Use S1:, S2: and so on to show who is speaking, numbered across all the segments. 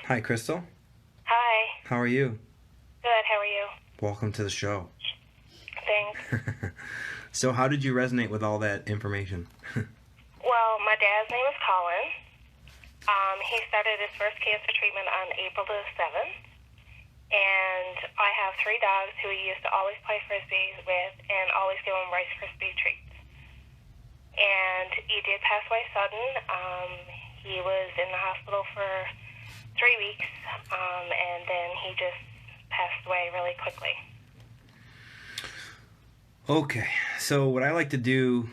S1: Hi, Crystal.
S2: Hi.
S1: How are you?
S2: Good. How are you?
S1: Welcome to the show.
S2: Thanks.
S1: So, how did you resonate with all that information?
S2: Well, my dad's name is Colin. He started his first cancer treatment on April the 7th. And I have three dogs who he used to always play frisbee with and always give him Rice Krispie treats. And he did pass away sudden. He was in the hospital for 3 weeks, and then he just passed away really quickly.
S1: Okay, so what I like to do,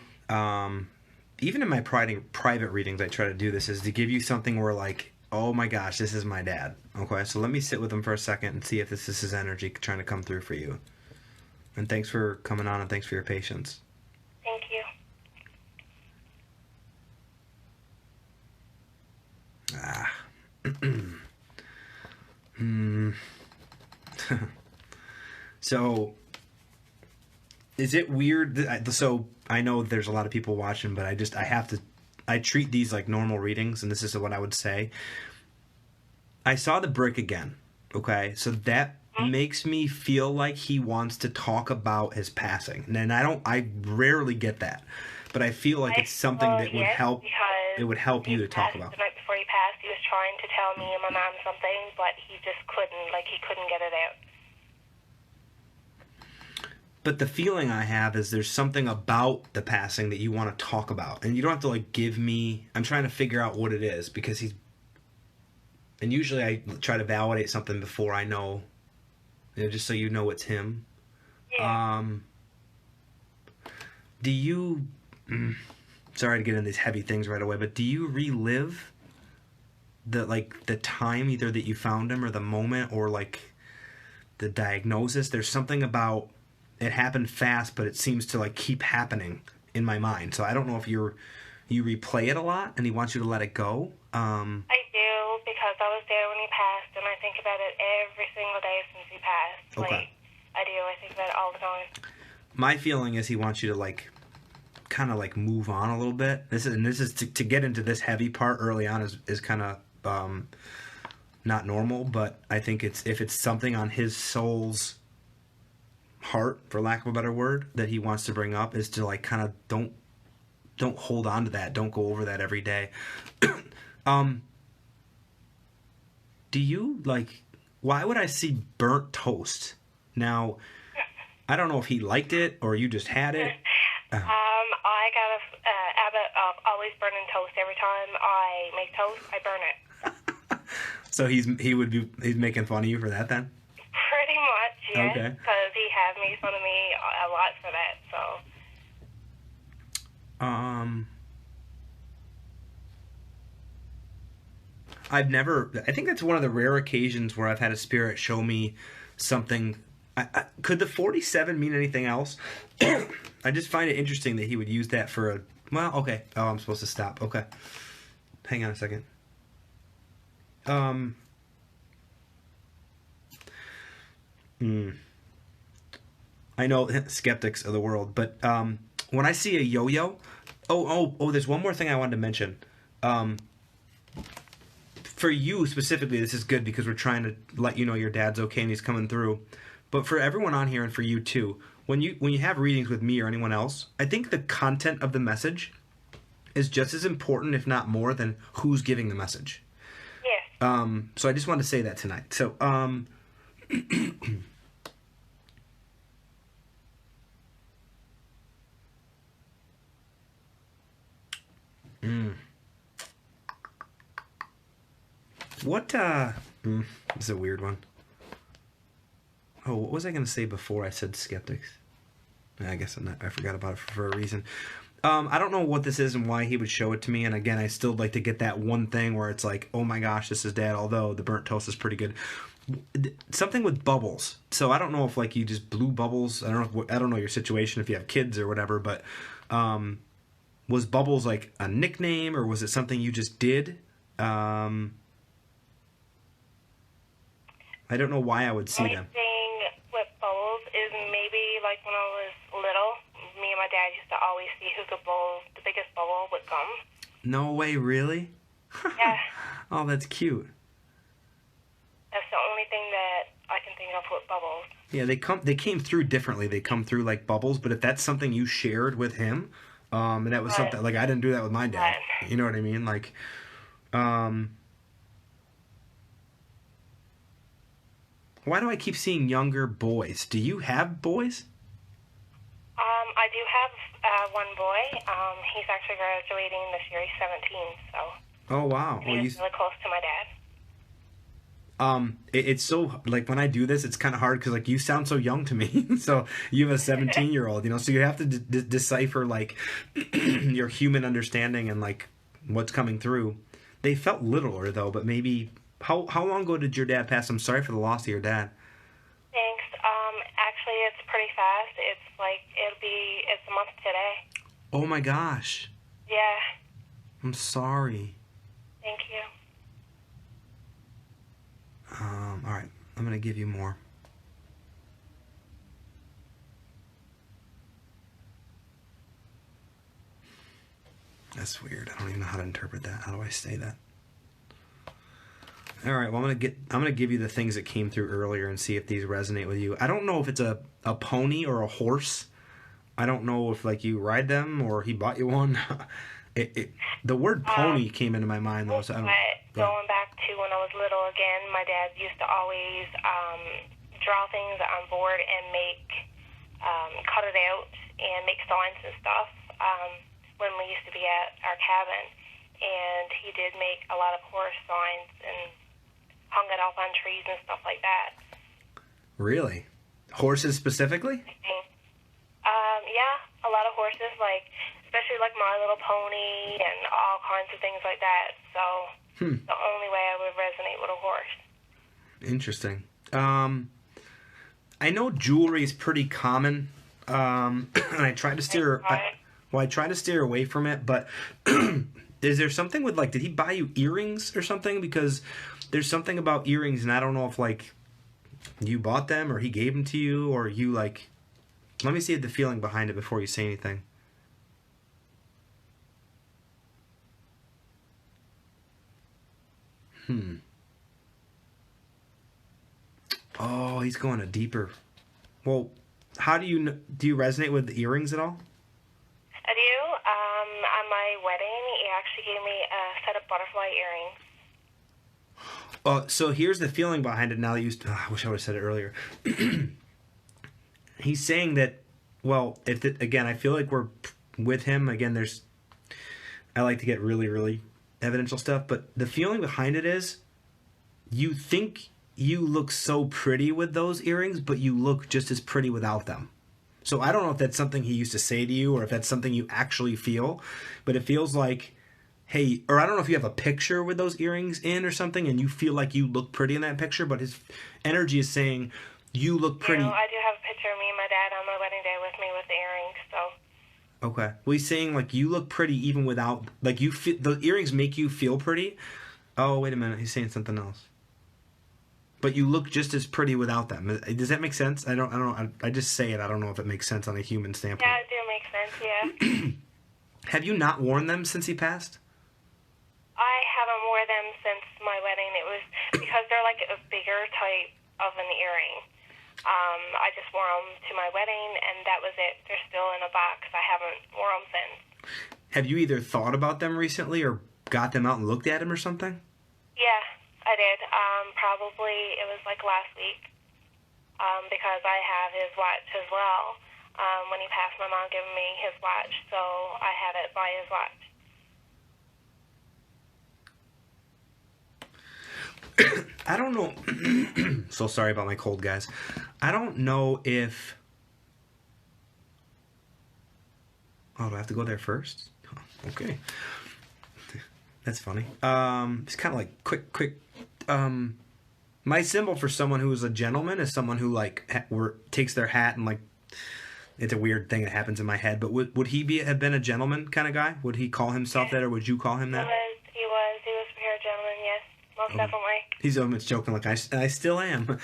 S1: even in my private readings, I try to do this, is to give you something where, like, oh my gosh, this is my dad. Okay, so let me sit with him for a second and see if this is his energy trying to come through for you. And thanks for coming on, and thanks for your patience.
S2: Thank you.
S1: So, is it weird so I know there's a lot of people watching, but I treat these like normal readings, and this is what I would say. I saw the brick again. Okay, so that makes me feel like he wants to talk about his passing, and I rarely get that, but I feel like it's something that would
S2: Yes,
S1: help.
S2: because
S1: It would help
S2: he
S1: you to talk
S2: passed
S1: about.
S2: the night before he passed. He was trying to tell me and my mom something, but he just couldn't. Like, he couldn't get it out.
S1: But the feeling I have is there's something about the passing that you want to talk about, and you don't have to like give me. I'm trying to figure out what it is because he's. And usually I try to validate something before I know, just so you know it's him.
S2: Yeah.
S1: Do you? Sorry to get into these heavy things right away, but do you relive the time either that you found him or the moment or like the diagnosis? There's something about it happened fast, but it seems to like keep happening in my mind. So I don't know if you replay it a lot and he wants you to let it go.
S2: I do, because I was there when he passed, and I think about it every single day since he passed.
S1: Okay.
S2: Like, I do. I think about it all the time.
S1: My feeling is he wants you to like kind of like move on a little bit. This is to get into this heavy part early on is kind of not normal, but I think if it's something on his soul's heart, for lack of a better word, that he wants to bring up, is to like kind of don't hold on to that. Don't go over that every day. Do you like? Why would I see burnt toast? Now, I don't know if he liked it or you just had it.
S2: I got a habit of always burning toast. Every time I make toast, I burn it.
S1: So he's making fun of you for that then?
S2: Pretty much, yes.
S1: Okay.
S2: Because he has made fun of me a lot for that, so.
S1: I think that's one of the rare occasions where I've had a spirit show me something. Could the 47 mean anything else? I just find it interesting that he would use that for a. Well, okay. Oh, I'm supposed to stop. Okay. Hang on a second. I know skeptics of the world, but when I see a yo-yo, there's one more thing I wanted to mention. For you specifically, this is good because we're trying to let you know your dad's okay and he's coming through. But for everyone on here and for you too, when you have readings with me or anyone else, I think the content of the message is just as important, if not more, than who's giving the message.
S2: Yes.
S1: So I just wanted to say that tonight. So what this is a weird one. Oh, what was I going to say before I said skeptics? I guess I forgot about it for a reason. I don't know what this is and why he would show it to me. And again, I still like to get that one thing where it's like, oh my gosh, this is dad. Although the burnt toast is pretty good. Something with bubbles. So I don't know if like you just blew bubbles. I don't know your situation if you have kids or whatever. But was bubbles like a nickname or was it something you just did? I don't know why I would see them.
S2: Only thing with bowls is maybe like when I was little, me and my dad used to always see who could bowl the biggest bowl with gum.
S1: No way, really?
S2: Yeah.
S1: Oh, that's cute.
S2: with bubbles.
S1: Yeah, they came through differently. They come through like bubbles, but if that's something you shared with him, and that was something like I didn't do that with my dad. You know what I mean? Like, why do I keep seeing younger boys? Do you have boys?
S2: I do have one boy. He's actually graduating this year. He's 17, so.
S1: Oh wow!
S2: Well, he's really close to my dad.
S1: It's so like when I do this, it's kind of hard because like you sound so young to me. So you have a 17-year-old, you know, so you have to decipher like your human understanding and like what's coming through. They felt littler though, but maybe how long ago did your dad pass? I'm sorry for the loss of your dad.
S2: Thanks. Actually, it's pretty fast. It's a month today.
S1: Oh my gosh.
S2: Yeah.
S1: I'm sorry.
S2: Thank you.
S1: All right, I'm gonna give you more. That's weird. I don't even know how to interpret that. How do I say that? All right. Well, I'm gonna give you the things that came through earlier and see if these resonate with you. I don't know if it's a pony or a horse. I don't know if like you ride them or he bought you one. The word pony came into my mind though. So
S2: going back to when I was little again, my dad used to always draw things on board and cut it out and make signs and stuff when we used to be at our cabin. And he did make a lot of horse signs and hung it up on trees and stuff like that. Really?
S1: Horses specifically?
S2: Yeah, a lot of horses, like especially like My Little Pony and all kinds of things like that. So the only way I would resonate with a horse.
S1: Interesting. I know jewelry is pretty common, and I try to steer. I try to steer away from it. But is there something with like? Did he buy you earrings or something? Because there's something about earrings, and I don't know if like you bought them or he gave them to you or you like. Let me see the feeling behind it before you say anything. Oh, he's going a deeper. Well, how do you resonate with the earrings at all?
S2: I do. On my wedding, he actually gave me a set of butterfly earrings.
S1: So here's the feeling behind it. Now that I wish I would have said it earlier. He's saying that. Well, again, I feel like we're with him. Again, I like to get really, really evidential stuff, but the feeling behind it is, you think you look so pretty with those earrings, but you look just as pretty without them. So I don't know if that's something he used to say to you or if that's something you actually feel, but it feels like, hey, or I don't know if you have a picture with those earrings in or something and you feel like you look pretty in that picture, but his energy is saying you look pretty.
S2: You know, I do have a picture of me and my dad on my wedding day with me with the earrings, so.
S1: Okay. Well, he's saying like you look pretty even without, like you feel, the earrings make you feel pretty. Oh, wait a minute. He's saying something else. But you look just as pretty without them. Does that make sense? I don't know. I just say it. I don't know if it makes sense on a human standpoint.
S2: Yeah, it do make sense, yeah.
S1: Have you not worn them since he passed?
S2: I haven't worn them since my wedding. It was because they're like a bigger type of an earring. I just wore them to my wedding, and that was it. They're still in a box. I haven't worn them since.
S1: Have you either thought about them recently or got them out and looked at them or something?
S2: Yeah, I did. Probably it was like last week because I have his watch as well. When he passed, my mom gave me his watch, so I had it by his watch.
S1: I don't know. So sorry about my cold, guys. I don't know if... Oh, do I have to go there first? Oh, okay. That's funny. It's kind of like quick. My symbol for someone who is a gentleman is someone who like takes their hat and like... It's a weird thing that happens in my head, but would he have been a gentleman kind of guy? Would he call himself that, or would you call him that?
S2: He was a pure gentleman, yes. Most definitely.
S1: He's almost joking like I still am.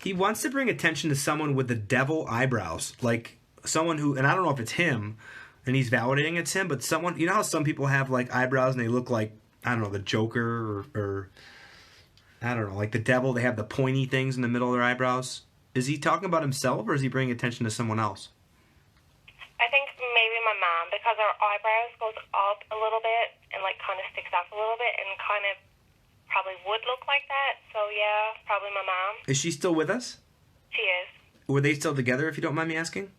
S1: He wants to bring attention to someone with the devil eyebrows. Like someone who, and I don't know if it's him, and he's validating it's him, but someone, you know how some people have like eyebrows and they look like, I don't know, the Joker or I don't know, like the devil, they have the pointy things in the middle of their eyebrows. Is he talking about himself or is he bringing attention to someone else?
S2: I think maybe my mom, because her eyebrows goes up a little bit and like kind of sticks up a little bit and kind of probably would look like that. So yeah, probably my mom.
S1: Is she still with us?
S2: She is.
S1: Were they still together, if you don't mind me asking?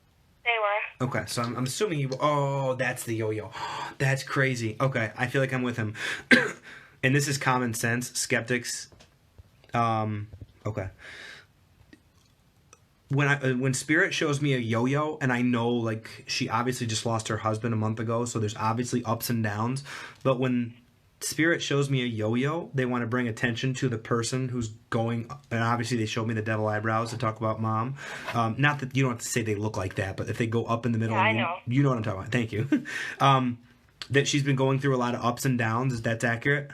S2: They were.
S1: Okay, so I'm assuming you... Oh, that's the yo-yo. That's crazy. Okay, I feel like I'm with him. And this is common sense. Skeptics. Okay. When Spirit shows me a yo-yo, and I know, like, she obviously just lost her husband a month ago, so there's obviously ups and downs. But when Spirit shows me a yo-yo, they want to bring attention to the person who's going, and obviously they showed me the devil eyebrows to talk about mom. Not that you don't have to say they look like that, but if they go up in the middle,
S2: Yeah, I know.
S1: you know what I'm talking about. Thank you. That she's been going through a lot of ups and downs. Is that accurate?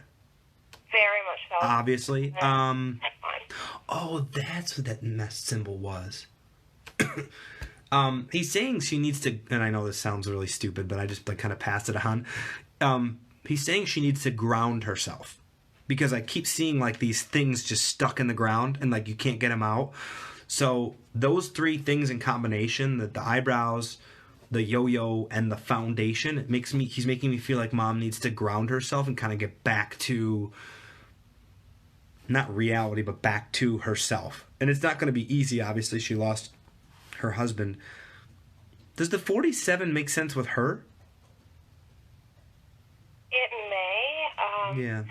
S2: Very much so.
S1: Obviously.
S2: That's fine.
S1: Oh, that's what that mess symbol was. He's saying she needs to, and I know this sounds really stupid, but I just like kind of passed it on. He's saying she needs to ground herself because I keep seeing like these things just stuck in the ground and like you can't get them out. So those three things in combination, the eyebrows, the yo-yo, and the foundation, he's making me feel like mom needs to ground herself and kind of get back to, not reality, but back to herself. And it's not going to be easy, obviously. She lost her husband. Does the 47 make sense with her?
S2: It may.
S1: Yeah.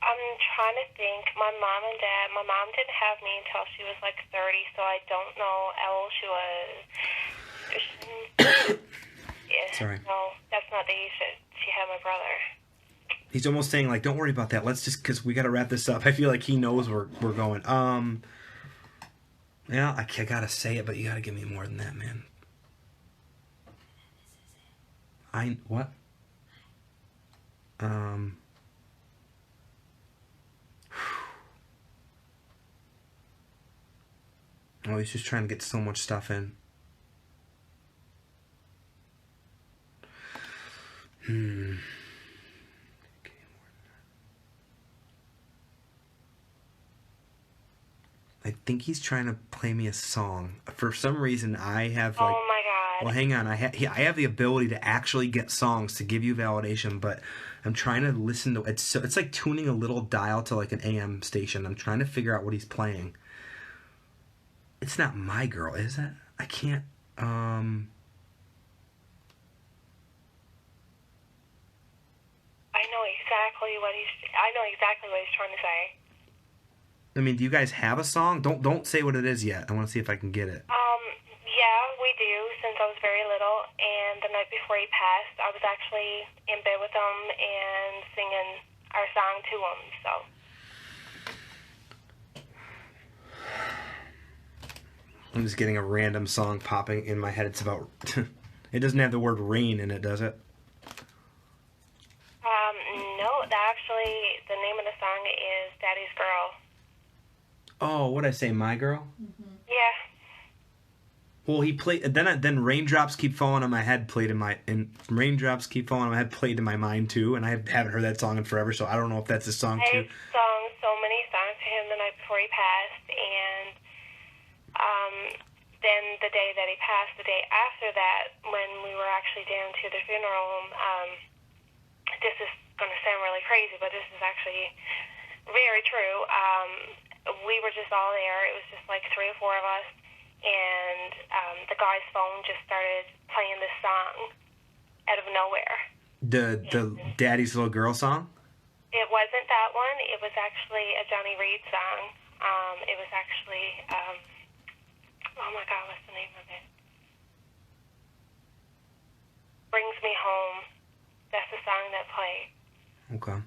S2: I'm trying to think. My mom and dad, my mom didn't have me until she was like 30, so I don't know how old she was. Yeah,
S1: Sorry.
S2: no, that's not the age that she had my brother.
S1: He's almost saying, like, don't worry about that. Let's just, because we got to wrap this up. I feel like he knows we're going. Yeah, I got to say it, but you got to give me more than that, man. What? Oh, he's just trying to get so much stuff in. I think he's trying to play me a song. For some reason, I have like...
S2: Oh my god.
S1: Well, hang on. I have the ability to actually get songs to give you validation, but I'm trying to listen to... It's like tuning a little dial to like an AM station. I'm trying to figure out what he's playing. It's not My Girl, is it? I can't...
S2: I know exactly what he's trying to say.
S1: I mean, do you guys have a song? Don't say what it is yet. I want to see if I can get it.
S2: Yeah, we do, since I was very little, and the night before he passed, I was actually in bed with him and singing our song to him, so.
S1: I'm just getting a random song popping in my head. It's about... It doesn't have the word rain in it, does it?
S2: No, actually, the name of the song is Daddy's Girl.
S1: Oh, what'd I say, My Girl?
S2: Mm-hmm. Yeah.
S1: Well, he played... Then Raindrops Keep Falling on My Head played in my... And Raindrops Keep Falling on My Head played in my mind, too. And I haven't heard that song in forever, so I don't know if that's a song, too.
S2: I sung so many songs to him the night before he passed, and then the day that he passed, the day after that, when we were actually down to the funeral, this is going to sound really crazy, but this is actually very true. We were just all there. It was just like 3 or 4 of us, and the guy's phone just started playing this song out of nowhere.
S1: The Daddy's Little Girl song?
S2: It wasn't that one. It was actually a Johnny Reed song. It was actually, oh my God, what's the name of it? Brings Me Home. That's the song that played.
S1: Okay.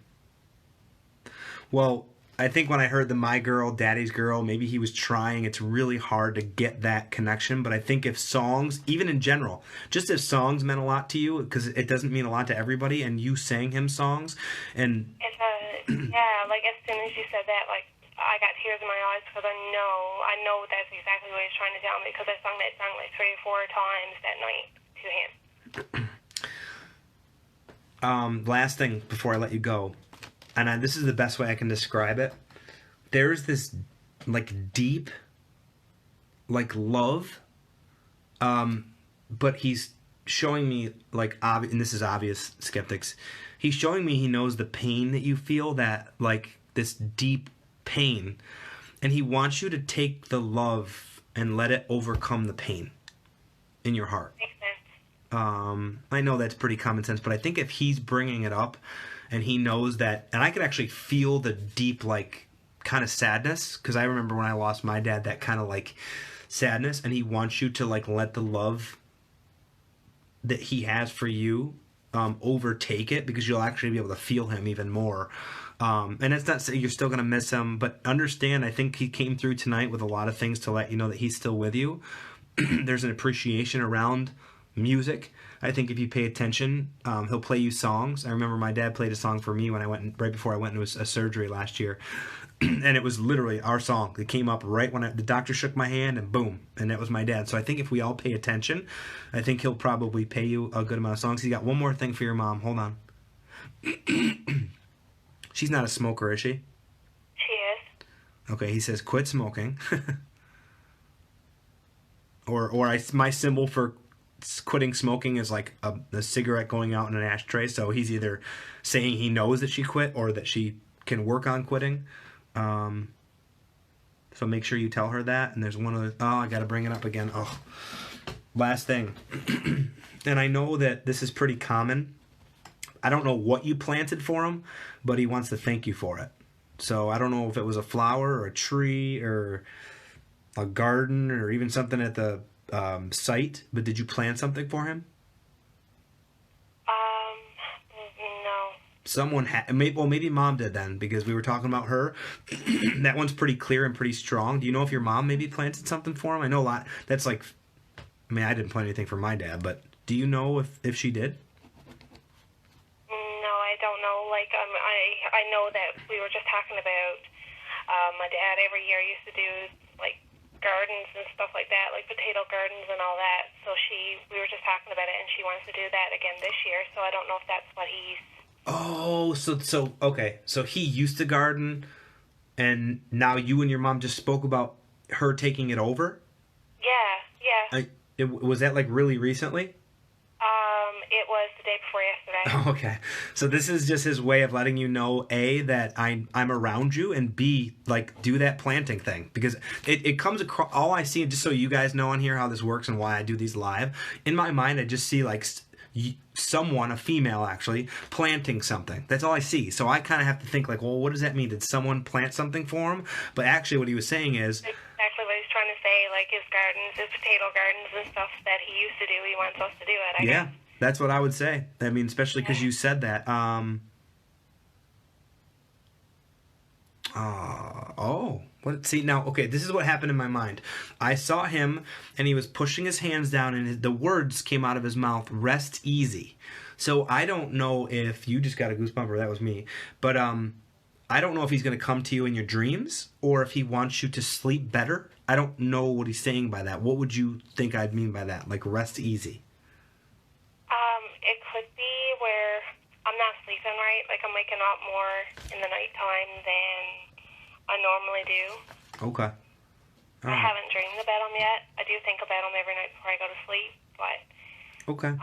S1: Well, I think when I heard the My Girl, Daddy's Girl, maybe he was trying. It's really hard to get that connection. But I think if songs, even in general, just if songs meant a lot to you, because it doesn't mean a lot to everybody, and you sang him songs, and...
S2: yeah, like as soon as you said that, like, I got tears in my eyes because I know that's exactly what he's trying to tell me, because I sung that song like 3 or 4 times that night to him.
S1: Last thing before I let you go, and this is the best way I can describe it. there's this like deep like love, but he's showing me like and this is obvious, skeptics. He's showing me he knows the pain that you feel, that like this deep pain, and he wants you to take the love and let it overcome the pain in your heart.
S2: Makes sense.
S1: I know that's pretty common sense, but I think if he's bringing it up and he knows that, and I could actually feel the deep like kind of sadness, because I remember when I lost my dad, that kind of like sadness, and he wants you to like let the love that he has for you overtake it, because you'll actually be able to feel him even more. And it's not saying you're still going to miss him, but understand, I think he came through tonight with a lot of things to let you know that he's still with you. There's an appreciation around music. I think if you pay attention, he'll play you songs. I remember my dad played a song for me when I went right before I went into a surgery last year. And it was literally our song. It came up right when the doctor shook my hand, and boom, and that was my dad. So I think if we all pay attention, I think he'll probably pay you a good amount of songs. He got one more thing for your mom. Hold on. She's not a smoker, is she?
S2: She is.
S1: Okay, he says quit smoking. My symbol for quitting smoking is like a cigarette going out in an ashtray. So he's either saying he knows that she quit or that she can work on quitting. So make sure you tell her that. And there's one other. Oh, I got to bring it up again. Oh, last thing. And I know that this is pretty common. I don't know what you planted for him, but he wants to thank you for it. So I don't know if it was a flower or a tree or a garden or even something at the site, but did you plant something for him?
S2: No.
S1: Someone maybe mom did then, because we were talking about her. That one's pretty clear and pretty strong. Do you know if your mom maybe planted something for him? I know a lot. That's like, I mean, I didn't plant anything for my dad, but do you know if she did?
S2: No, I don't know. Like, I know that we were just talking about my dad every year used to do like gardens and stuff like that, like potato gardens and all that. So we were just talking about it, and she wants to do that again this year. So I don't know if that's what he's.
S1: Oh, so okay. So he used to garden, and now you and your mom just spoke about her taking it over?
S2: Yeah.
S1: Was that like really recently?
S2: It was the day before yesterday.
S1: Oh, okay. So this is just his way of letting you know, A, that I'm around you, and B, like, do that planting thing. Because it comes across, all I see, and just so you guys know on here how this works and why I do these live, in my mind I just see like someone, a female actually, planting something. That's all I see. So I kind of have to think like, well, what does that mean? Did someone plant something for him? But actually what he was saying is...
S2: Exactly what he's trying to say, like his gardens, his potato gardens and stuff that he used to do, he wants us to do it, I guess.
S1: That's what I would say. I mean, especially because you said that. See, now, okay, this is what happened in my mind. I saw him, and he was pushing his hands down, and the words came out of his mouth, rest easy. So I don't know if you just got a goosebump or that was me, but I don't know if he's going to come to you in your dreams or if he wants you to sleep better. I don't know what he's saying by that. What would you think I'd mean by that? Like rest easy?
S2: It could be where I'm not sleeping right. Like I'm waking up more in the nighttime than I normally do.
S1: Okay.
S2: I haven't dreamed about them yet. I do think about them every night before I go to sleep, but
S1: okay.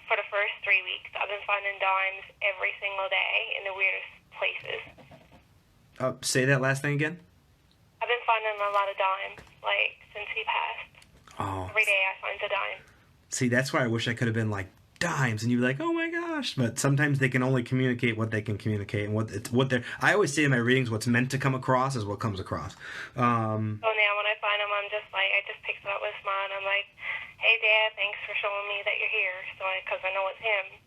S2: For the first 3 weeks, I've been finding dimes every single day in the weirdest places.
S1: Say that last thing again?
S2: I've been finding a lot of dimes, like, since he passed.
S1: Oh.
S2: Every day I find a dime.
S1: See, that's why I wish I could have been like, dimes, and you'd be like, oh my gosh. But sometimes they can only communicate what they can communicate, and what they're... I always say in my readings, what's meant to come across is what comes across.
S2: So now when I find them, I'm just like, I just pick them up with a smile, and I'm like, hey, Dad, thanks for showing me that you're here, because I know it's him.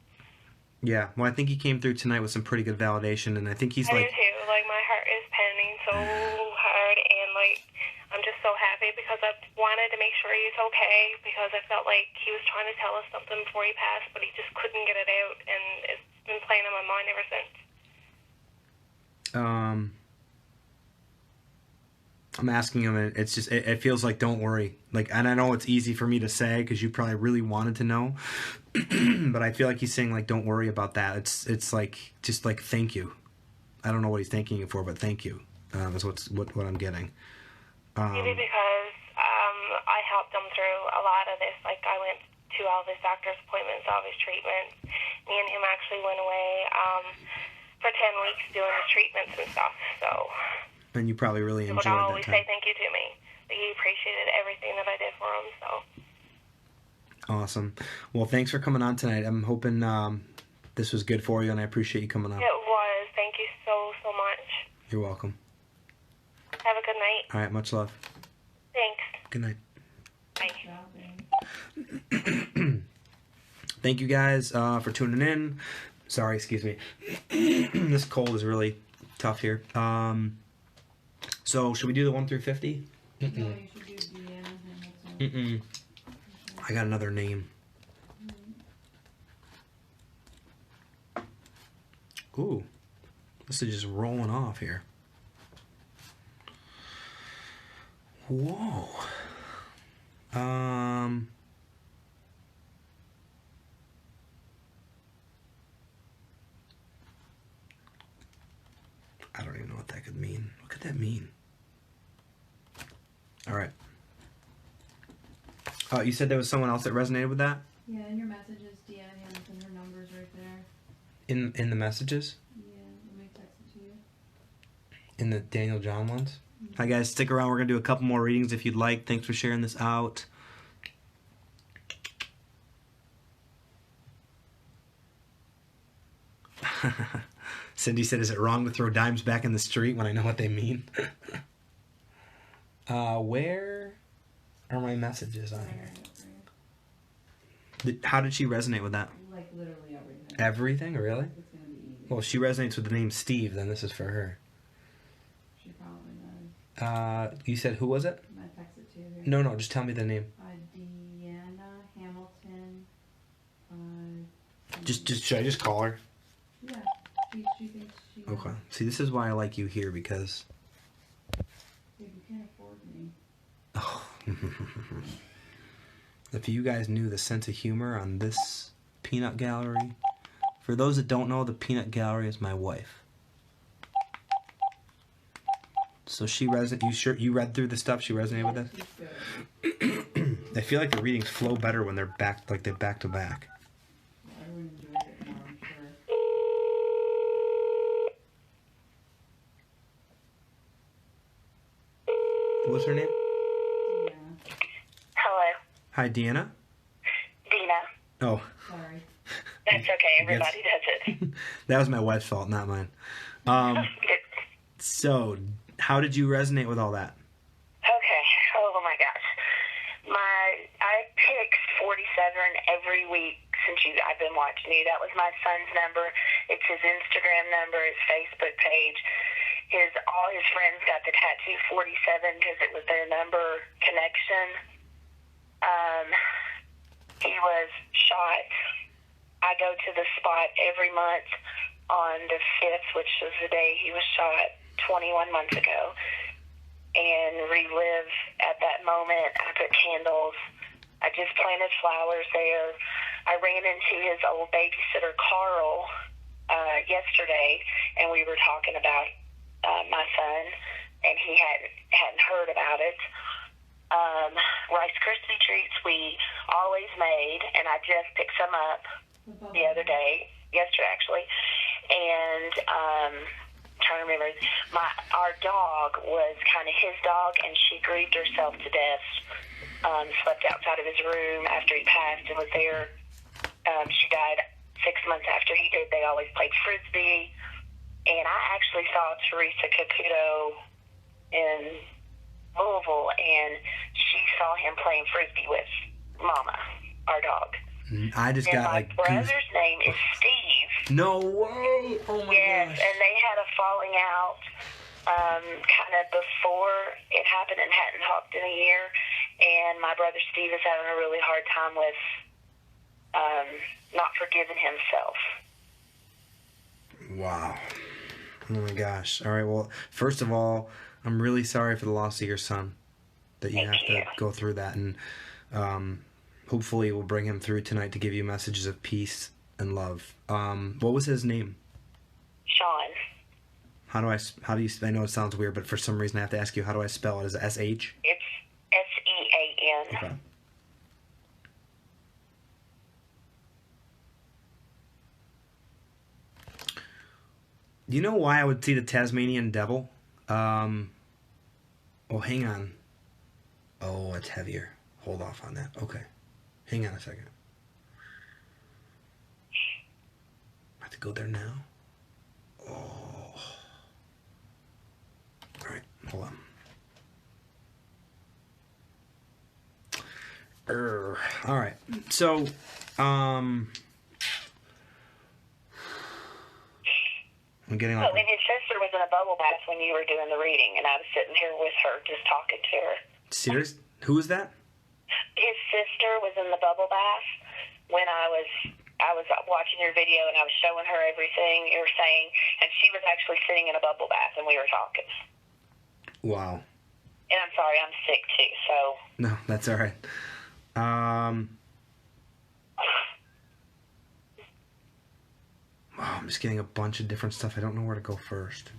S1: Yeah, well, I think he came through tonight with some pretty good validation, and I think he's like...
S2: I do too. Like, my heart is pounding so hard, and, like, I'm just so happy because I wanted to make sure he's okay, because I felt like he was trying to tell us something before he passed, but he just couldn't get it out, and it's been playing on my mind ever since.
S1: I'm asking him, and it's just, it feels like, don't worry. Like, and I know it's easy for me to say, because you probably really wanted to know, but I feel like he's saying, like, don't worry about that. It's like, just like, thank you. I don't know what he's thanking you for, but thank you. is what I'm getting.
S2: Maybe because I helped him through a lot of this. Like, I went to all of his doctor's appointments, all of his treatments. Me and him actually went away for 10 weeks doing the treatments and stuff. So.
S1: And you probably really enjoyed that time.
S2: He would always say thank you to me. He appreciated everything that I did for him. So.
S1: Awesome. Well, thanks for coming on tonight. I'm hoping this was good for you, and I appreciate you coming on.
S2: It was. Thank you so much.
S1: You're welcome.
S2: Have a good night.
S1: All right, much love.
S2: Thanks.
S1: Good night.
S2: Bye.
S1: Thank you guys for tuning in. Sorry, excuse me. This cold is really tough here. So, should we do the 1 through 50?
S3: No, you should do Deana.
S1: I got another name. Ooh, this is just rolling off here. Whoa. I don't even know what that could mean. What could that mean? All right. You said there was someone else that resonated with that?
S3: Yeah, in your messages, Deana Hamilton, her number's right there.
S1: In the messages?
S3: Yeah, let me text it to you.
S1: In the Daniel John ones? Hi guys, stick around. We're going to do a couple more readings if you'd like. Thanks for sharing this out. Cindy said, is it wrong to throw dimes back in the street when I know what they mean? Where are my messages on here? How did she resonate with that?
S3: Like literally everything.
S1: Everything? Really?
S3: It's gonna be easy.
S1: Well, if she resonates with the name Steve, then this is for her.
S3: She probably does.
S1: You said who was it?
S3: I text it to you. Here.
S1: No, just tell me the name.
S3: Deana Hamilton.
S1: Should I just call her?
S3: Yeah. She thinks she.
S1: Okay. See, this is why I like you here, because.
S3: Dude, you can't afford me.
S1: Oh. If you guys knew the sense of humor on this peanut gallery. For those that don't know, the peanut gallery is my wife. So she you read through the stuff, she resonated with it? I feel like the readings flow better when they're back to back.
S3: Everyone enjoys it more, I'm sure.
S1: What's her name?
S3: Yeah.
S2: Hello.
S1: Hi, Deana.
S2: Deana.
S1: Oh.
S3: Sorry.
S2: That's okay. Everybody does it.
S1: That was my wife's fault, not mine. So, how did you resonate with all that?
S2: Okay. Oh my gosh. I pick 47 every week since I've been watching you. That was my son's number. It's his Instagram number, his Facebook page. All his friends got the tattoo 47 because it was their number connection. He was shot. I go to the spot every month on the 5th, which was the day he was shot 21 months ago, and relive at that moment. I put candles. I just planted flowers there. I ran into his old babysitter, Carl, yesterday, and we were talking about my son, and he hadn't heard about it. Rice Krispie treats we always made, and I just picked some up the other day, yesterday actually, and trying to remember, our dog was kind of his dog, and she grieved herself to death. Slept outside of his room after he passed and was there. She died 6 months after he did. They always played Frisbee, and I actually saw Teresa Caputo in Louisville, and she saw him playing Frisbee with Mama, our dog.
S1: I just got
S2: my brother's name is Steve.
S1: No way! Oh my
S2: Yes,
S1: gosh.
S2: and they had a falling out kind of before it happened and hadn't talked in a year. And my brother Steve is having a really hard time with not forgiving himself.
S1: Wow. Oh my gosh. All right, well, first of all, I'm really sorry for the loss of your son, that you have to go through that. And hopefully we'll bring him through tonight to give you messages of peace and love. What was his name?
S2: Sean.
S1: How do you? I know it sounds weird, but for some reason I have to ask you. How do I spell it? Is it S-H?
S2: It's SEAN.
S1: Okay. Do you know why I would see the Tasmanian devil? Oh, hang on. Oh, it's heavier. Hold off on that. Okay. Hang on a second. I have to go there now. Oh. All right. Hold on. All right. So, I'm getting
S2: Oh,
S1: like.
S2: and his sister was in a bubble bath when you were doing the reading, and I was sitting here with her just talking to her.
S1: Serious? Who is that?
S2: His sister was in the bubble bath when I was watching your video, and I was showing her everything you were saying, and she was actually sitting in a bubble bath, and we were talking.
S1: Wow.
S2: And I'm sorry, I'm sick too, so.
S1: No, that's all right. Wow, I'm just getting a bunch of different stuff. I don't know where to go first.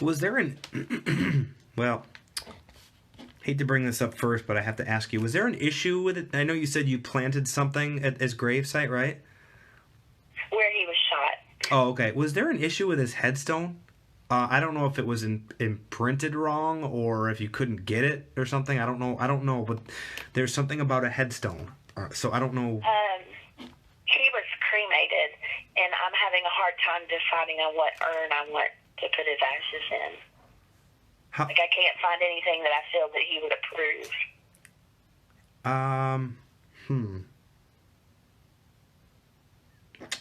S1: Was there an... well, hate to bring this up first, but I have to ask you. Was there an issue with it? I know you said you planted something at his gravesite, right?
S2: Where he was shot.
S1: Oh, okay. Was there an issue with his headstone? I don't know if it was imprinted wrong or if you couldn't get it or something. I don't know, but there's something about a headstone. So I don't know.
S2: He was cremated, and I'm having a hard time deciding on what urn I want to put his ashes in.
S1: How?
S2: Like, I can't find anything that I feel that he would approve.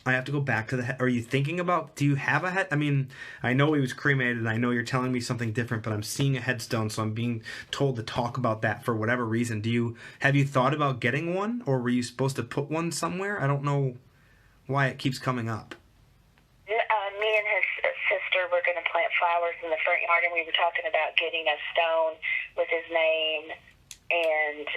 S1: I have to go back to the... Are you thinking about... Do you have a head... I mean, I know he was cremated, and I know you're telling me something different, but I'm seeing a headstone, so I'm being told to talk about that for whatever reason. Have you thought about getting one, or were you supposed to put one somewhere? I don't know why it keeps coming up.
S2: Me and his sister were going to plant flowers in the front yard, and we were talking about getting a stone with his name and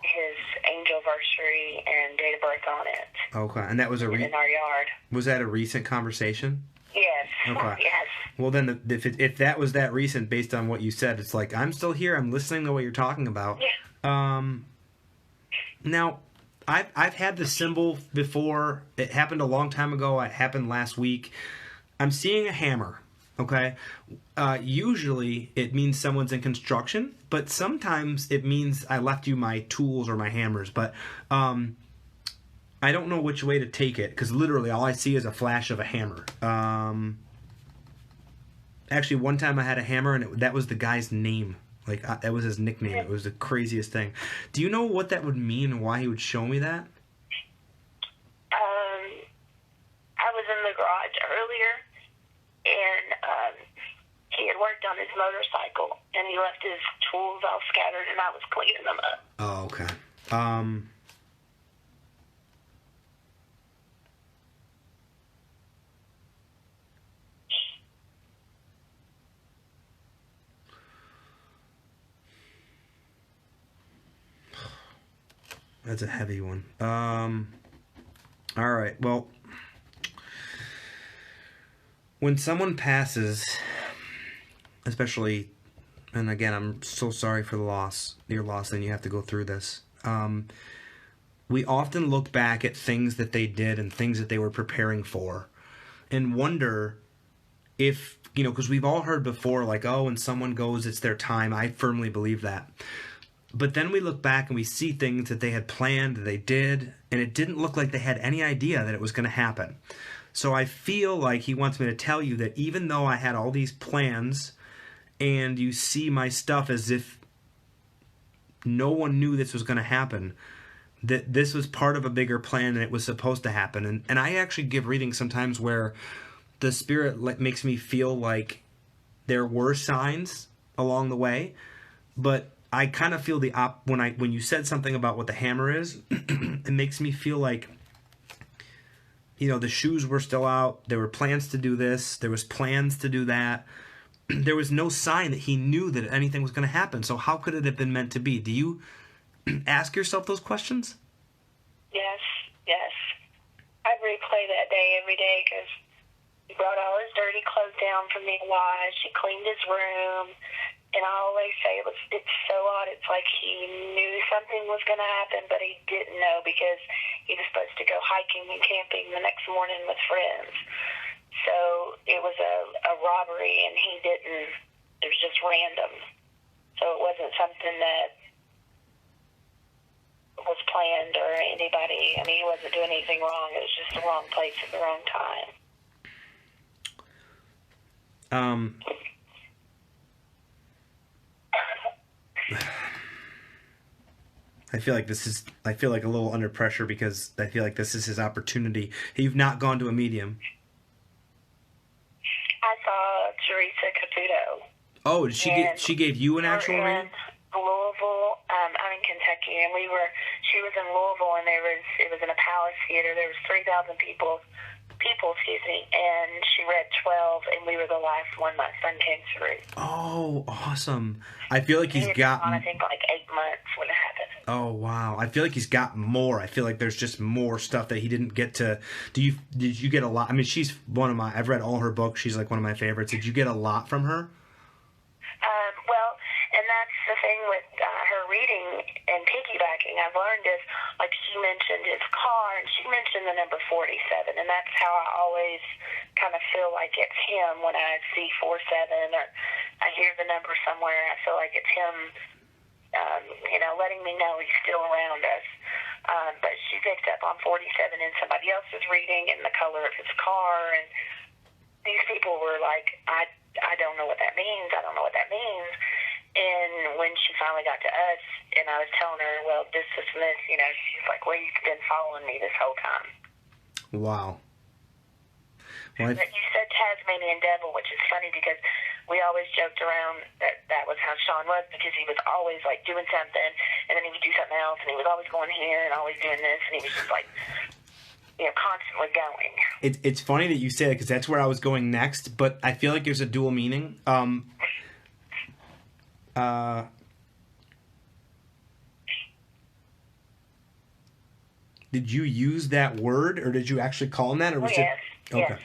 S2: his anniversary and date of birth on it.
S1: Okay, and that was
S2: in our yard.
S1: Was that a recent conversation?
S2: Yes.
S1: Okay.
S2: Yes.
S1: Well, then, if that was that recent, based on what you said, it's like I'm still here. I'm listening to what you're talking about.
S2: Yeah.
S1: Now, I've had the symbol before. It happened a long time ago. It happened last week. I'm seeing a hammer. Okay. Usually it means someone's in construction, but sometimes it means I left you my tools or my hammers. But I don't know which way to take it because literally all I see is a flash of a hammer. Actually, one time I had a hammer and that was the guy's name. Like, that was his nickname. It was the craziest thing. Do you know what that would mean and why he would show me that?
S2: I was in the garage earlier, and he had worked on his motorcycle, and he left his tools all scattered, and I was cleaning them up.
S1: Oh, okay. That's a heavy one. All right. Well, when someone passes, especially, and again, I'm so sorry for your loss, and you have to go through this. We often look back at things that they did and things that they were preparing for and wonder if, because we've all heard before, like, oh, when someone goes, it's their time. I firmly believe that. But then we look back and we see things that they had planned, that they did, and it didn't look like they had any idea that it was going to happen. So I feel like he wants me to tell you that even though I had all these plans and you see my stuff as if no one knew this was going to happen, that this was part of a bigger plan and it was supposed to happen. And I actually give readings sometimes where the Spirit makes me feel like there were signs along the way, but I kind of feel when you said something about what the hammer is, it makes me feel like, the shoes were still out. There were plans to do this. There was plans to do that. There was no sign that he knew that anything was going to happen. So how could it have been meant to be? Do you ask yourself those questions?
S2: Yes. I replay that day every day because He brought all his dirty clothes down for me to wash. He cleaned his room. And I always say it's so odd. It's like he knew something was going to happen, but he didn't know because he was supposed to go hiking and camping the next morning with friends. So it was a robbery, and he didn't. It was just random. So it wasn't something that was planned or anybody. I mean, he wasn't doing anything wrong. It was just the wrong place at the wrong time.
S1: I feel like a little under pressure because I feel like this is his opportunity. You've not gone to a medium.
S2: I saw Teresa Caputo.
S1: Oh, did she gave you an actual reading?
S2: Louisville. I'm in Kentucky, and she was in Louisville, and it was in a Palace Theater. There was 3,000 people, and she read 12, and we were the last one my son came through.
S1: Oh, awesome. I feel like he's got...
S2: I think like 8 months when it happened.
S1: Oh, wow. I feel like he's got more. I feel like there's just more stuff that he didn't get to... Did you get a lot? I mean, she's one of my... I've read all her books. She's like one of my favorites. Did you get a lot from her?
S2: Well, and that's the thing with her reading and piggybacking. I've learned is, like, she mentioned his car, and she mentioned the number 47, and that's how I always kind of feel like it's him when I see 47 or I hear the number somewhere. I feel like it's him, letting me know he's still around us. But she picked up on 47 in somebody else's reading and the color of his car, and these people were like, I don't know what that means. I don't know what that means. And when she finally got to us, and I was telling her, well, this, she's like, well, you've been following me this whole time.
S1: Wow. Well,
S2: But you said Tasmanian Devil, which is funny because we always joked around that was how Sean was, because he was always like doing something, and then he would do something else, and he was always going here and always doing this, and he was just like, constantly going.
S1: It's funny that you say that because that's where I was going next, but I feel like there's a dual meaning. Did you use that word, or did you actually call him that, or was
S2: yes.
S1: it? Okay. Yes.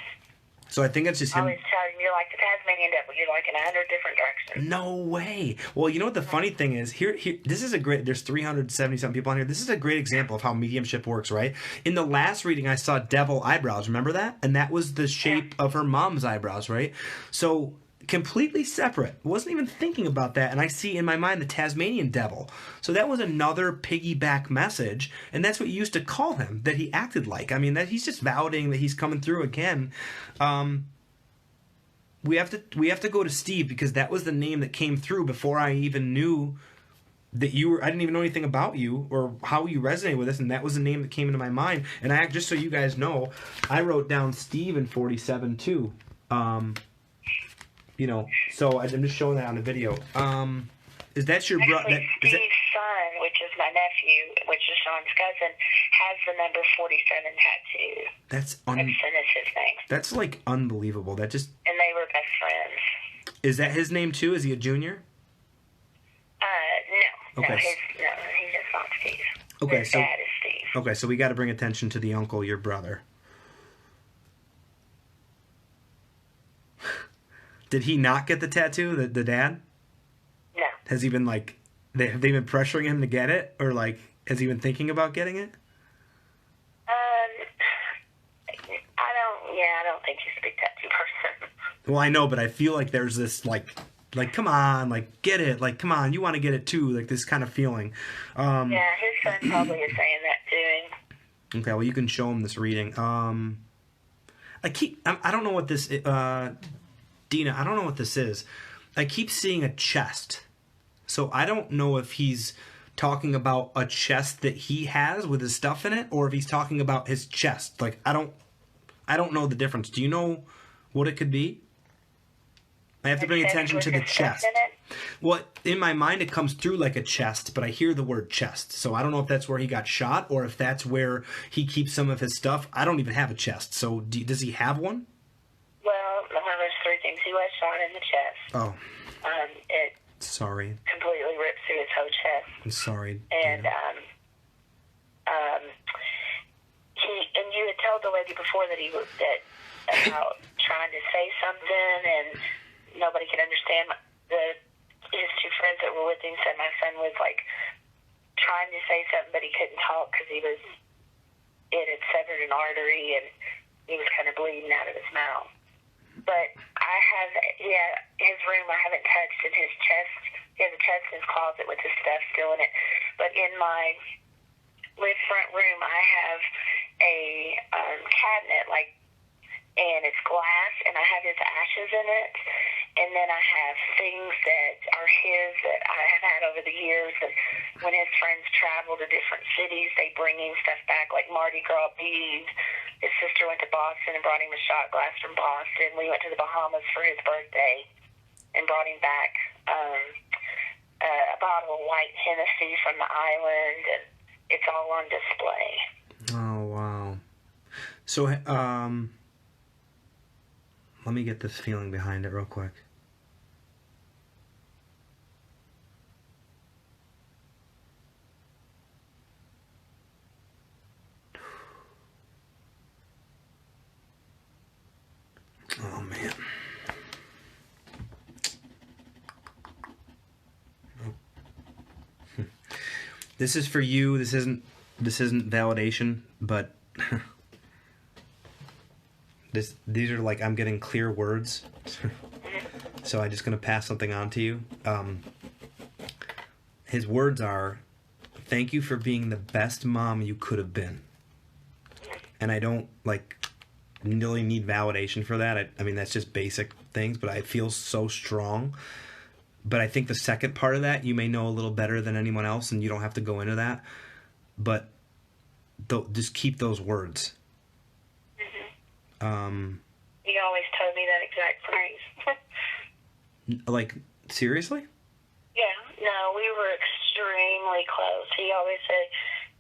S1: So I think it's just him.
S2: I always tell him, you're like the Tasmanian Devil. You're like in 100 different directions.
S1: No way. Well, you know what the funny thing is? Here, this is a great... There's 370-something people on here. This is a great example of how mediumship works, right? In the last reading, I saw devil eyebrows. Remember that? And that was the shape of her mom's eyebrows, right? So... completely separate. Wasn't even thinking about that, and I see in my mind the Tasmanian Devil. So that was another piggyback message, and that's what you used to call him, that he acted like. I mean, that he's just vouching that he's coming through again. We have to go to Steve, because that was the name that came through before I even knew that you were... I didn't even know anything about you or how you resonate with us, and that was the name that came into my mind. And just so you guys know, I wrote down Steve in 47 too. So I'm just showing that on the video. Is that your brother?
S2: Steve's son, which is my nephew, which is Sean's cousin, has the number 47 tattoo.
S1: That's
S2: his name.
S1: That's like unbelievable.
S2: And they were best friends.
S1: Is that his name too? Is he a junior?
S2: No.
S1: Okay.
S2: No, he's just not Steve.
S1: Okay,
S2: His dad is Steve.
S1: Okay, so we got to bring attention to the uncle, your brother. Did he not get the tattoo, the dad?
S2: No.
S1: Has he been have they been pressuring him to get it? Or has he been thinking about getting it?
S2: I don't think he's a big tattoo person.
S1: Well, I know, but I feel like there's this come on, get it, come on, you want to get it too, this kind of feeling.
S2: Yeah, his son probably is saying that to him.
S1: Okay, well, you can show him this reading. I don't know what this... Deana, I don't know what this is. I keep seeing a chest. So I don't know if he's talking about a chest that he has with his stuff in it, or if he's talking about his chest. I don't know the difference. Do you know what it could be? I have to bring attention to the chest. Well, in my mind it comes through like a chest, but I hear the word chest. So I don't know if that's where he got shot, or if that's where he keeps some of his stuff. I don't even have a chest. So does he have one?
S2: Well, there's 3 things. He was shot in the chest.
S1: Oh.
S2: It
S1: sorry.
S2: completely ripped through his whole chest.
S1: I'm sorry.
S2: And you had told the lady before that about
S4: trying to say something, and nobody could understand. His two friends that were with him said my son was like trying to say something, but he couldn't talk because it had severed an artery, and he was kind of bleeding out of his mouth. But I have, his room I haven't touched, in his chest. He has a chest in his closet with his stuff still in it. But in my live front room, I have a cabinet, and it's glass, and I have his ashes in it. And then I have things that are his that I have had over the years. And when his friends travel to different cities, they bring him stuff back, like Mardi Gras beads. His sister went to Boston and brought him a shot glass from Boston. We went to the Bahamas for his birthday and brought him back a bottle of white Hennessy from the island, and it's all on display.
S1: Oh, wow. So, let me get this feeling behind it real quick. Oh, man. This is for you. This isn't validation, but these are like, I'm getting clear words. So I'm just going to pass something on to you. His words are, "Thank you for being the best mom you could have been." And I don't really need validation for that. I mean, that's just basic things, but I feel so strong. But I think the second part of that, you may know a little better than anyone else, and you don't have to go into that. But just keep those words.
S4: Mm-hmm. He always told me that exact phrase.
S1: Seriously?
S4: Yeah, no, we were extremely close. He always said,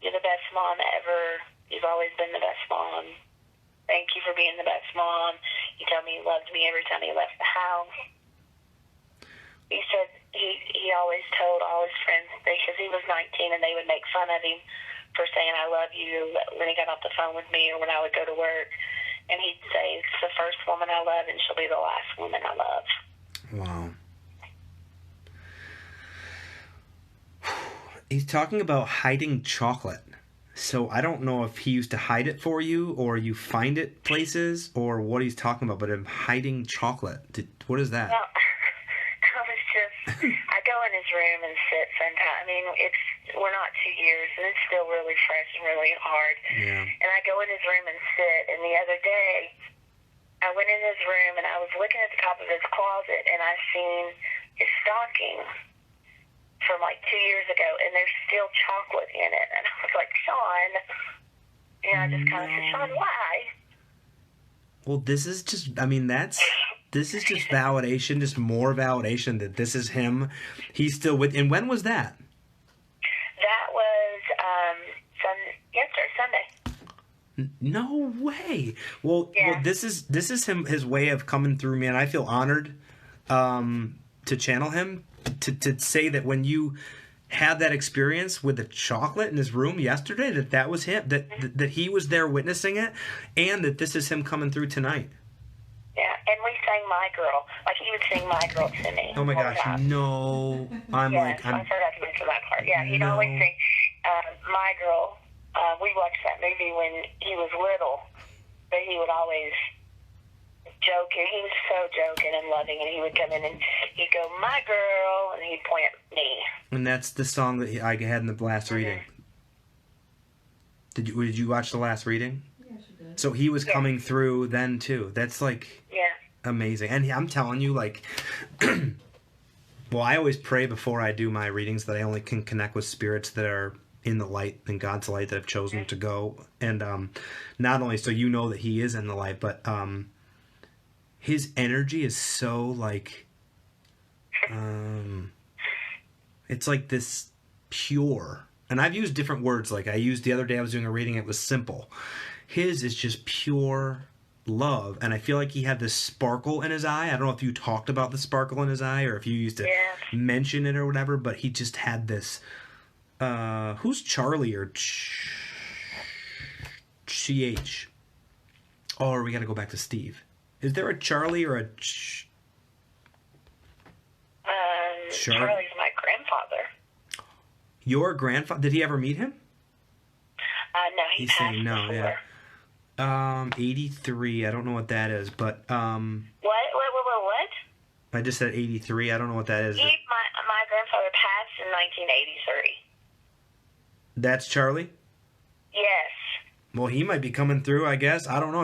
S4: "You're the best mom ever. You've always been the best mom. Thank you for being the best mom." He told me he loved me every time he left the house. He said he always told all his friends, because he was 19 and they would make fun of him for saying "I love you" when he got off the phone with me or when I would go to work. And he'd say, "It's the first woman I love, and she'll be the last woman I love."
S1: Wow. He's talking about hiding chocolate. So I don't know if he used to hide it for you, or you find it places, or what he's talking about, but him hiding chocolate. What is that?
S4: Well, I go in his room and sit sometimes. I mean, we're not 2 years, and it's still really fresh and really hard.
S1: Yeah.
S4: And I go in his room and sit, and the other day, I went in his room, and I was looking at the top of his closet, and I seen his stocking from 2 years ago, and there's still chocolate in it. And I was like, "Sean," I just kind of said, "Sean, why?"
S1: Well, this is just validation, just more validation that this is him. He's still with. And when was that?
S4: That was Sunday.
S1: No way. Well,
S4: yeah.
S1: Well, this is him, his way of coming through, man. I feel honored to channel him, to say that when you had that experience with the chocolate in his room yesterday, that was him, that he was there witnessing it, and that this is him coming through tonight.
S4: Yeah, and we sang "My Girl." He would sing "My Girl" to me.
S1: Oh my gosh, no! I forgot
S4: to mention that part. Yeah, he'd always sing "My Girl." We watched that movie when he was little, but he would always joke. He was so joking and loving, and he would come in and he'd go, "My girl," and he'd point at me. And
S1: that's the song that I had in the last reading. Did you watch the last reading?
S3: Yeah, she did.
S1: So he was coming through then too. That's amazing. And I'm telling you, well, I always pray before I do my readings that I only can connect with spirits that are in the light, in God's light, that have chosen to go. And not only so you know that he is in the light, but his energy is so it's like this pure. And I've used different words. I used the other day, I was doing a reading, it was simple. His is just pure love, and I feel like he had this sparkle in his eye. I don't know if you talked about the sparkle in his eye or if you used to mention it or whatever, but he just had this who's Charlie or CH? Oh, we got to go back to Steve. Is there a Charlie or a
S4: Charlie's my grandfather.
S1: Your grandfather? Did he ever meet him?
S4: No, he passed
S1: saying no,
S4: before.
S1: yeah. 83. I don't know what that is, but
S4: What?
S1: I just said 83. I don't know what that is.
S4: My grandfather passed in 1983.
S1: That's Charlie?
S4: Yes.
S1: Well, he might be coming through, I guess. I don't know.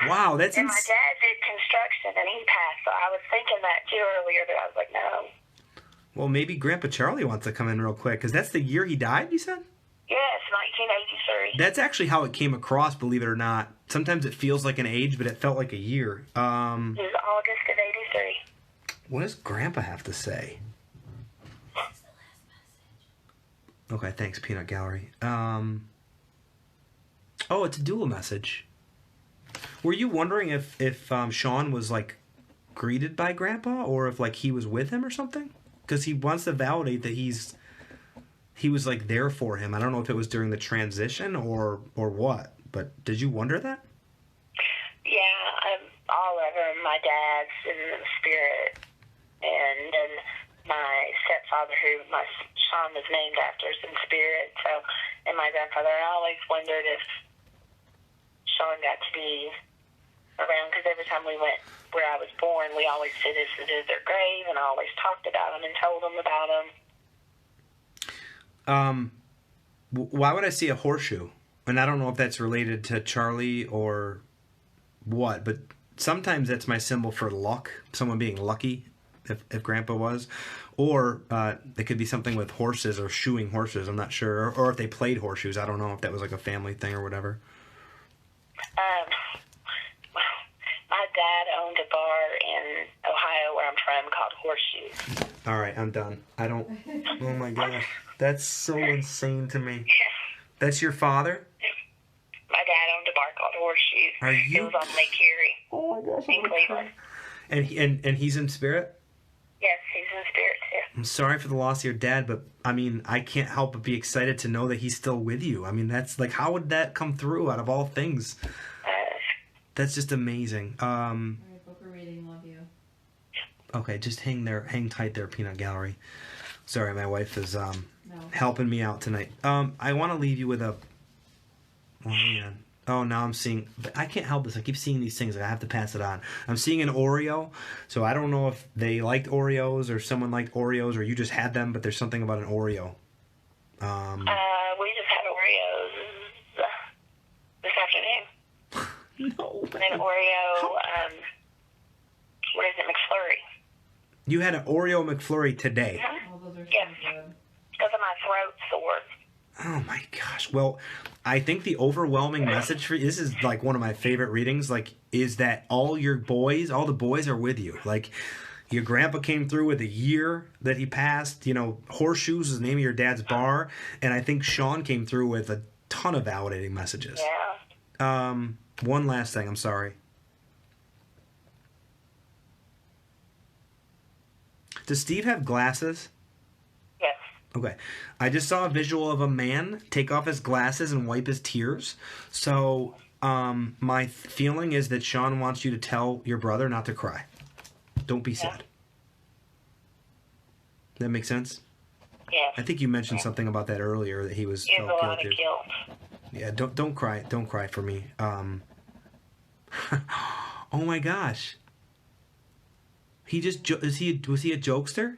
S1: Wow, that's
S4: And my dad did construction, and he passed. So I was thinking that too earlier, but I was like, no.
S1: Well, maybe Grandpa Charlie wants to come in real quick, because that's the year he died, you said?
S4: Yes, 1983.
S1: That's actually how it came across, believe it or not. Sometimes it feels like an age, but it felt like a year.
S4: It was August of 83.
S1: What does Grandpa have to say? Okay, thanks, Peanut Gallery. Oh, it's a dual message. Were you wondering if Sean was, like, greeted by Grandpa, or if, like, he was with him or something? Because he wants to validate that he was, like, there for him. I don't know if it was during the transition or what, but did you wonder that?
S4: Yeah, all of them. My dad's in the spirit, and then my stepfather, who Sean was named after, is in spirit. So, and my grandfather. I always wondered if Sean got to be around, because every time we went where I was born, we always visited their grave, and I always talked about them and told them about them.
S1: Why would I see a horseshoe? And I don't know if that's related to Charlie or what, but sometimes that's my symbol for luck, someone being lucky, if Grandpa was. Or it could be something with horses or shoeing horses, I'm not sure. Or if they played horseshoes, I don't know if that was like a family thing or whatever.
S4: My dad owned a bar in Ohio where I'm from called Horseshoes.
S1: All right, I'm done. I don't... Oh my gosh. That's so insane to me. That's your father?
S4: My dad owned a bar called Horseshoes.
S1: Are you...
S4: It was on Lake Erie.
S1: Oh my gosh.
S4: In Cleveland.
S1: And he's in spirit?
S4: Yes, he's in spirit too.
S1: I'm sorry for the loss of your dad, but I mean, I can't help but be excited to know that he's still with you. I mean, that's like, how would that come through out of all things? That's just amazing.
S3: All right, book a reading. Love you.
S1: Okay, just hang tight there, Peanut Gallery. Sorry, my wife is helping me out tonight. I want to leave you with a... Oh, man. Oh, now I'm seeing... I can't help this. I keep seeing these things. I have to pass it on. I'm seeing an Oreo. So I don't know if they liked Oreos or someone liked Oreos or you just had them, but there's something about an Oreo.
S4: We just had Oreos this afternoon.
S1: No.
S4: An Oreo, what is it, McFlurry.
S1: You had an Oreo McFlurry today.
S3: All those are so
S4: Yes.
S3: good.
S4: Because of my throat sore.
S1: Oh my gosh. Well, I think the overwhelming message for this is like one of my favorite readings, like, is that all the boys are with you. Like, your grandpa came through with a year that he passed. You know, Horseshoes is the name of your dad's bar. And I think Sean came through with a ton of validating messages.
S4: Yeah.
S1: One last thing, I'm sorry. Does Steve have glasses?
S4: Yes.
S1: Okay. I just saw a visual of a man take off his glasses and wipe his tears. So, my feeling is that Sean wants you to tell your brother not to cry. Don't be sad. That make sense?
S4: Yes.
S1: I think you mentioned something about that earlier, that he was
S4: He has
S1: felt
S4: a lot of
S1: guilty.
S4: guilt.
S1: Yeah, don't cry. Don't cry for me. Oh my gosh. He just was he a jokester?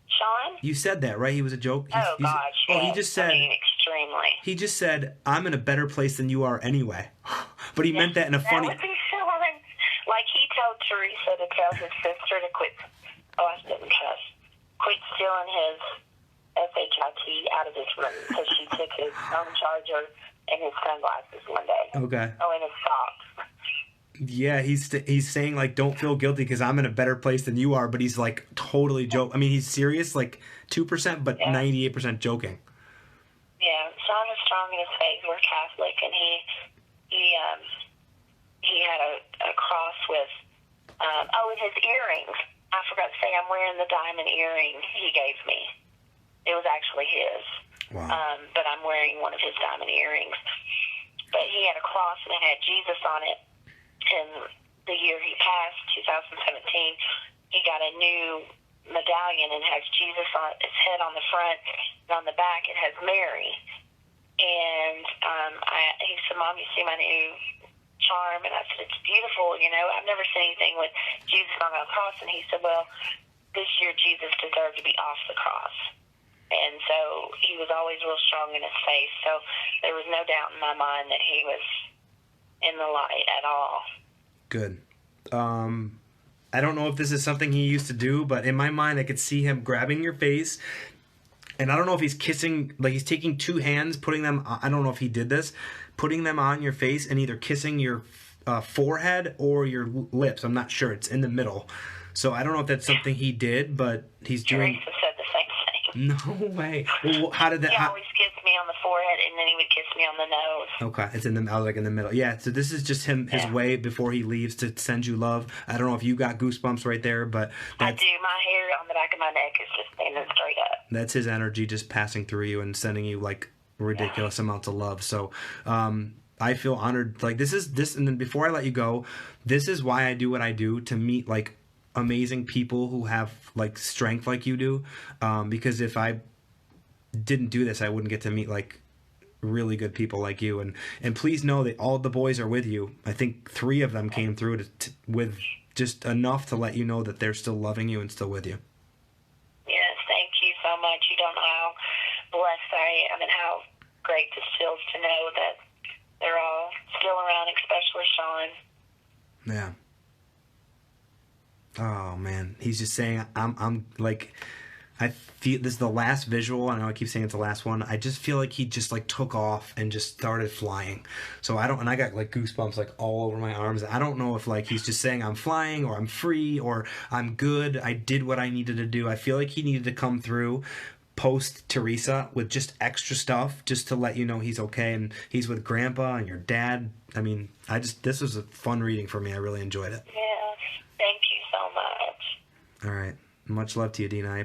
S4: Sean?
S1: You said that, right? He was a joke.
S4: Oh, gosh.
S1: Oh, he
S4: yes.
S1: just said.
S4: I mean, extremely.
S1: He just said, "I'm in a better place than you are anyway," but he meant that in a funny.
S4: That would be so nice. Like he told Teresa to tell his sister to quit. Oh, I didn't cuss. Quit stealing his SHIT out of his room because she took his phone charger and his sunglasses one day.
S1: Okay.
S4: Oh, and his socks.
S1: Yeah, he's saying like, don't feel guilty because I'm in a better place than you are, but he's like totally joke. I mean, he's serious, like 2%, but 98% joking.
S4: Yeah, Sean is strong in his faith. We're Catholic, and he had a cross with and his earrings. I forgot to say, I'm wearing the diamond earring he gave me. It was actually his.
S1: Wow.
S4: But I'm wearing one of his diamond earrings. But he had a cross and it had Jesus on it. And the year he passed, 2017, he got a new medallion and has Jesus on his head on the front, and on the back it has Mary. And he said, "Mom, you see my new charm?" And I said, "It's beautiful. You know, I've never seen anything with Jesus on a cross." And he said, "Well, this year Jesus deserved to be off the cross." And so he was always real strong in his faith. So there was no doubt in my mind that he was in the light at all.
S1: Good. I don't know if this is something he used to do, but in my mind, I could see him grabbing your face. And I don't know if he's kissing, like he's taking two hands, putting them, I don't know if he did this, putting them on your face and either kissing your forehead or your lips. I'm not sure. It's in the middle. So I don't know if that's something he did, but he's doing...
S4: Teresa said the same thing.
S1: No way. Well, how did that...
S4: He always kissed me on the forehead, and then he would kiss me on the nose.
S1: Okay, it's in the, like in the middle. Yeah, so this is just his way before he leaves to send you love. I don't know if you got goosebumps right there, but
S4: I do. My hair on the back of my neck is just standing straight up.
S1: That's his energy just passing through you and sending you like ridiculous amounts of love. So I feel honored. Like this, and then before I let you go, this is why I do what I do, to meet like amazing people who have like strength like you do. Because if I didn't do this, I wouldn't get to meet like really good people like you. And please know that all the boys are with you. I think 3 of them came through with just enough to let you know that they're still loving you and still with you.
S4: Yes, thank you so much. You don't know how blessed I am and how great this feels to know that they're all still around, especially Sean.
S1: Yeah. Oh man, he's just saying, I'm like, I feel this is the last visual. I know I keep saying it's the last one. I just feel like he just like took off and just started flying. So I got like goosebumps like all over my arms. I don't know if like he's just saying I'm flying or I'm free or I'm good. I did what I needed to do. I feel like he needed to come through post Teresa with just extra stuff just to let you know he's okay and he's with Grandpa and your dad. I mean, this was a fun reading for me. I really enjoyed it.
S4: Yes, thank you so much.
S1: All right. Much love to you, Deana.